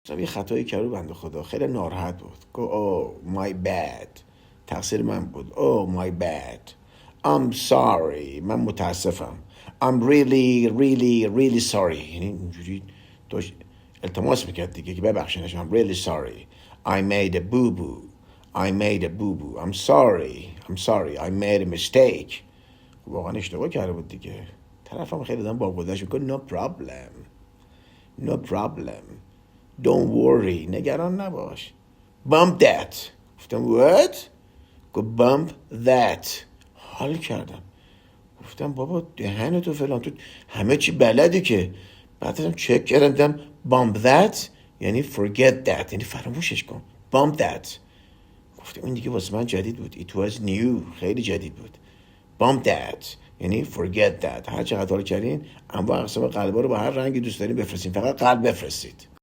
یه خطایی کرد بنده خدا، خیلی ناراحت بود. گفت oh my bad، تقصیر من بود. oh my bad I'm sorry، من متاسفم. I'm really really really sorry، یعنی اینجوری داشت التماس میکرد دیگه که ببخشنش. I'm really sorry I made a boo boo I made a boo boo I'm sorry I made a mistake. واقعا اشتباه کرده بود دیگه. طرفم خیلی دادم با گذشت میکنه no problem don't worry، نگران نباش. bump that. گفتم what؟ گفت bump that. حال کردم، گفتم بابا دهنتو فلان، تو همه چی بلدی که. بعدم چک کردم دیدم bump that یعنی forget that، یعنی فراموشش کن. bump that. گفتم این دیگه واسه من جدید بود. it was new، خیلی جدید بود. bump that یعنی forget that. هر چقدر حال کردین انواع اقسام قلبا رو با هر رنگی دوست دارین بفرستین، فقط قلب بفرستید.